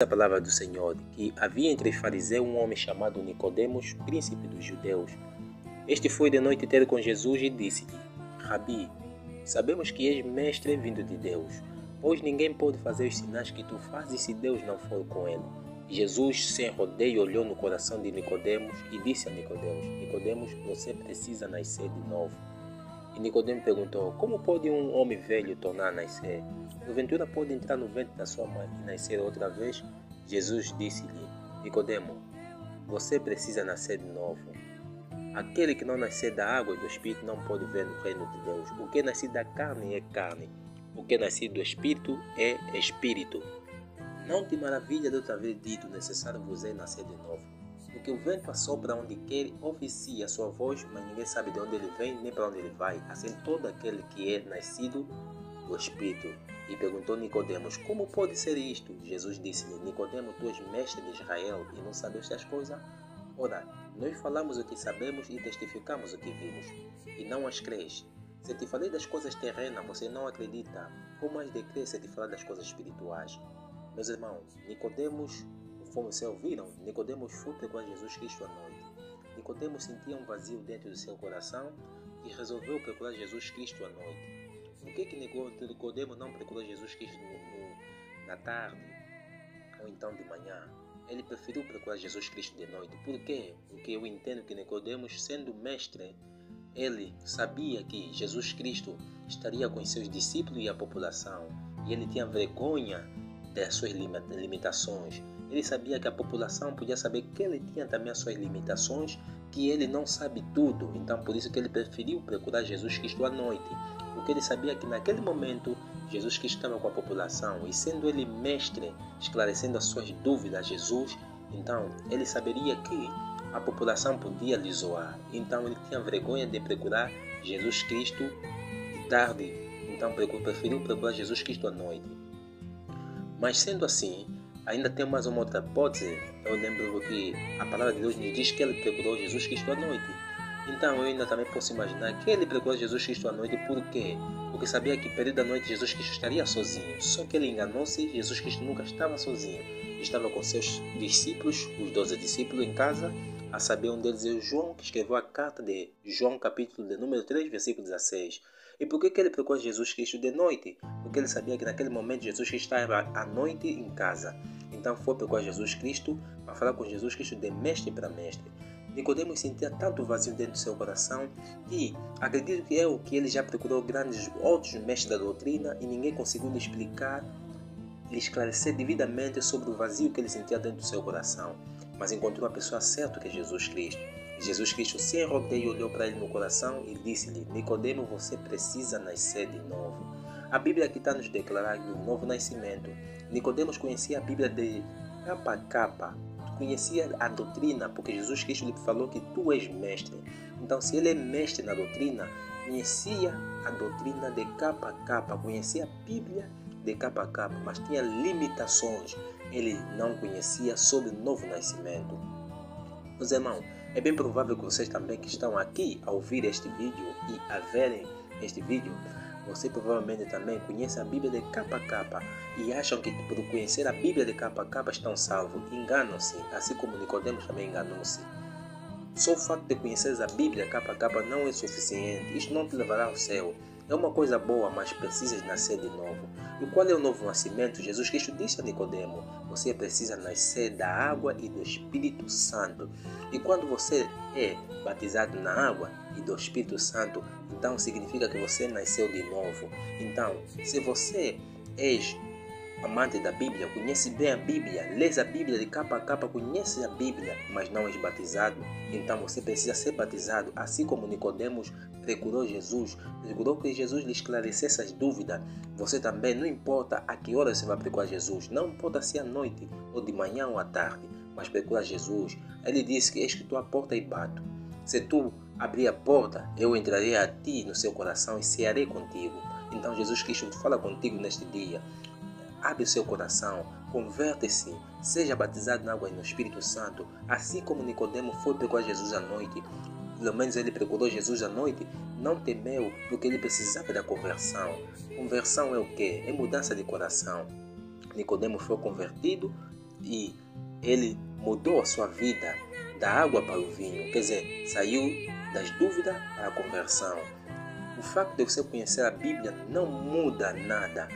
A palavra do Senhor, que havia entre os fariseus um homem chamado Nicodemos, príncipe dos judeus. Este foi de noite ter com Jesus e disse-lhe: Rabi, sabemos que és mestre vindo de Deus, pois ninguém pode fazer os sinais que tu fazes se Deus não for com ele. Jesus, sem rodeio, olhou no coração de Nicodemos e disse a Nicodemos: Nicodemos, você precisa nascer de novo. E Nicodemos perguntou: Como pode um homem velho tornar a nascer? Porventura pode entrar no ventre da sua mãe e nascer outra vez? Jesus disse-lhe: Nicodemo, você precisa nascer de novo. Aquele que não nascer da água e do Espírito não pode ver no reino de Deus. O que é nascido da carne é carne, o que é nascido do Espírito é Espírito. Não te maravilha de eu te haver dito: necessário vos é nascer de novo. Porque o vento assopra onde quer, ouve-se a sua voz, mas ninguém sabe de onde ele vem nem para onde ele vai. Assim todo aquele que é nascido do Espírito. E perguntou Nicodemos: Como pode ser isto? Jesus disse-lhe: Nicodemo, tu és mestre de Israel e não sabes estas coisas? Ora, nós falamos o que sabemos e testificamos o que vimos, e não as crês. Se te falei das coisas terrenas, você não acredita. Como has de crer se te falar das coisas espirituais? Meus irmãos, Nicodemos, como vocês ouviram, Nicodemos foi procurar Jesus Cristo à noite. Nicodemos sentia um vazio dentro do seu coração e resolveu procurar Jesus Cristo à noite. Por que Nicodemo não procurou Jesus Cristo na tarde ou então de manhã? Ele preferiu procurar Jesus Cristo de noite. Por quê? Porque eu entendo que Nicodemos, sendo mestre, ele sabia que Jesus Cristo estaria com os seus discípulos e a população. E ele tinha vergonha das suas limitações. Ele sabia que a população podia saber que ele tinha também as suas limitações, que ele não sabe tudo. Então, por isso que ele preferiu procurar Jesus Cristo à noite. Porque ele sabia que naquele momento Jesus Cristo estava com a população e sendo ele mestre, esclarecendo as suas dúvidas a Jesus, então ele saberia que a população podia lhe zoar. Então ele tinha vergonha de procurar Jesus Cristo de tarde, então preferiu procurar Jesus Cristo à noite. Mas sendo assim, ainda tem mais uma outra hipótese. Eu lembro que a palavra de Deus nos diz que ele procurou Jesus Cristo à noite. Então eu ainda também posso imaginar que ele procurou Jesus Cristo à noite. Por quê? Porque sabia que período da noite Jesus Cristo estaria sozinho. Só que ele enganou-se, Jesus Cristo nunca estava sozinho. Estava com seus discípulos, os 12 discípulos em casa, a saber um deles é o João, que escreveu a carta de João, capítulo de número 3, versículo 16. E por que ele procurou Jesus Cristo de noite? Porque ele sabia que naquele momento Jesus Cristo estava à noite em casa. Então foi procurar Jesus Cristo para falar com Jesus Cristo de mestre para mestre. Nicodemos sentia tanto vazio dentro do seu coração que acredito que ele já procurou grandes outros mestres da doutrina e ninguém conseguiu lhe explicar, lhe esclarecer devidamente sobre o vazio que ele sentia dentro do seu coração. Mas encontrou a pessoa certa, que é Jesus Cristo. E Jesus Cristo, sem rodeio, olhou para ele no coração e disse-lhe: Nicodemo, você precisa nascer de novo. A Bíblia aqui está nos declarando um novo nascimento. Nicodemos conhecia a Bíblia de capa a capa. Conhecia a doutrina, porque Jesus Cristo lhe falou que tu és mestre. Então, se ele é mestre na doutrina, conhecia a doutrina de capa a capa, conhecia a Bíblia de capa a capa, mas tinha limitações. Ele não conhecia sobre o novo nascimento. Meus irmãos, é bem provável que vocês também que estão aqui a ouvir este vídeo e a verem este vídeo, você provavelmente também conhece a Bíblia de capa a capa e acham que por conhecer a Bíblia de capa a capa estão salvos. Enganam-se, assim como Nicodemos também enganou-se. Só o fato de conhecer a Bíblia capa a capa não é suficiente. Isto não te levará ao céu. É uma coisa boa, mas precisas nascer de novo. E qual é o novo nascimento? Jesus Cristo disse a Nicodemo: você precisa nascer da água e do Espírito Santo. E quando você é batizado na água e do Espírito Santo, então significa que você nasceu de novo. Então, se você és amante da Bíblia, conhece bem a Bíblia, lês a Bíblia de capa a capa, conhece a Bíblia, mas não és batizado, então você precisa ser batizado, assim como Nicodemos procurou Jesus, procurou que Jesus lhe esclarecesse as dúvidas. Você também, não importa a que hora você vai procurar Jesus, não importa se é à noite, ou de manhã ou à tarde, mas procura Jesus. Ele disse que estou à porta e bato. Se tu abrir a porta, eu entrarei a ti no seu coração e cearei contigo. Então Jesus Cristo fala contigo neste dia. Abre o seu coração, converte-se, seja batizado na água e no Espírito Santo, assim como Nicodemo foi procurar Jesus à noite. Pelo menos ele procurou Jesus à noite, não temeu, porque ele precisava da conversão. Conversão é o quê? É mudança de coração. Nicodemo foi convertido e ele mudou a sua vida da água para o vinho, quer dizer, saiu das dúvidas para a conversão. O fato de você conhecer a Bíblia não muda nada.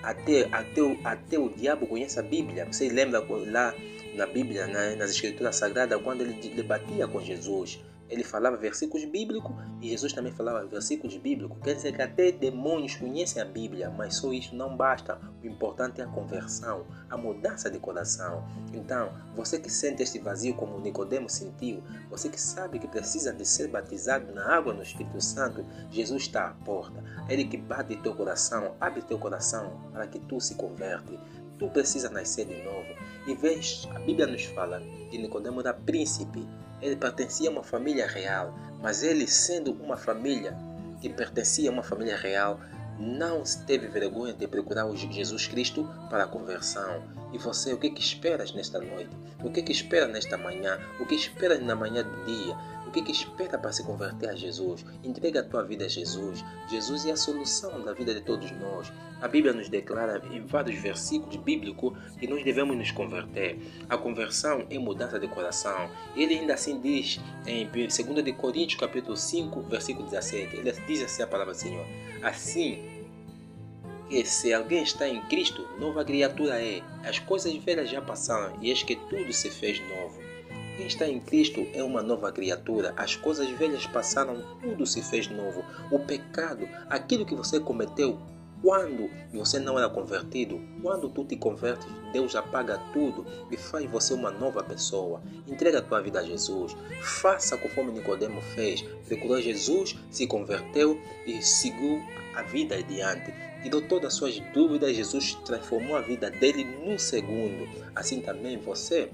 Até o diabo conhece a Bíblia. Você lembra lá na Bíblia, nas Escrituras Sagradas, quando ele debatia com Jesus? Ele falava versículos bíblicos e Jesus também falava versículos bíblicos. Quer dizer que até demônios conhecem a Bíblia, mas só isso não basta. O importante é a conversão, a mudança de coração. Então, você que sente este vazio como Nicodemo sentiu, você que sabe que precisa de ser batizado na água no Espírito Santo, Jesus está à porta. Ele que bate teu coração, abre teu coração para que tu se converte. Tu precisa nascer de novo. E vês, a Bíblia nos fala que Nicodemo era príncipe. Ele pertencia a uma família real, mas ele, sendo uma família que pertencia a uma família real, não teve vergonha de procurar o Jesus Cristo para a conversão. E você, o que esperas nesta noite? O que espera nesta manhã? O que esperas na manhã do dia? O que espera para se converter a Jesus? Entrega a tua vida a Jesus. Jesus é a solução da vida de todos nós. A Bíblia nos declara em vários versículos bíblicos que nós devemos nos converter. A conversão é mudança de coração. Ele ainda assim diz em 2 Coríntios capítulo 5, versículo 17. Ele diz assim a palavra do Senhor. Assim que se alguém está em Cristo, nova criatura é. As coisas velhas já passaram e eis que tudo se fez novo. Quem está em Cristo é uma nova criatura. As coisas velhas passaram, tudo se fez novo. O pecado, aquilo que você cometeu quando você não era convertido, quando tu te convertes, Deus apaga tudo e faz você uma nova pessoa. Entrega a tua vida a Jesus. Faça conforme Nicodemo fez. Procurou Jesus, se converteu e seguiu a vida adiante. Tirou todas as suas dúvidas, Jesus transformou a vida dele num segundo. Assim também você,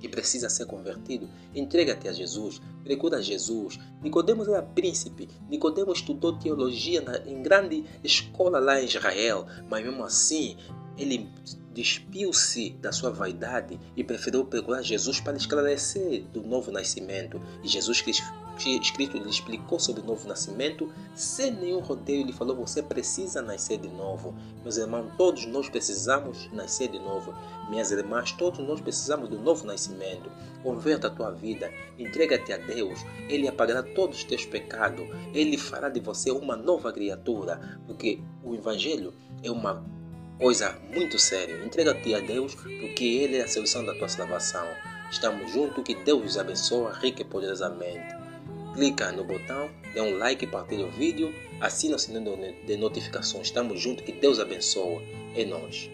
que precisa ser convertido, entrega-te a Jesus, procura Jesus. Nicodemo era príncipe, Nicodemo estudou teologia em grande escola lá em Israel, mas mesmo assim ele despiu-se da sua vaidade e preferiu procurar Jesus para esclarecer do novo nascimento. E Jesus Cristo lhe explicou sobre o novo nascimento sem nenhum rodeio. Ele falou: você precisa nascer de novo. Meus irmãos, todos nós precisamos nascer de novo. Minhas irmãs, todos nós precisamos do novo nascimento. Converta a tua vida, entrega-te a Deus. Ele apagará todos os teus pecados. Ele fará de você uma nova criatura, porque o Evangelho é uma coisa muito séria. Entrega-te a Deus, porque Ele é a solução da tua salvação. Estamos juntos, que Deus os abençoe rica e poderosamente. Clica no botão, dê um like, partilha o vídeo, assina o sininho de notificações. Estamos juntos, que Deus abençoe. É nóis.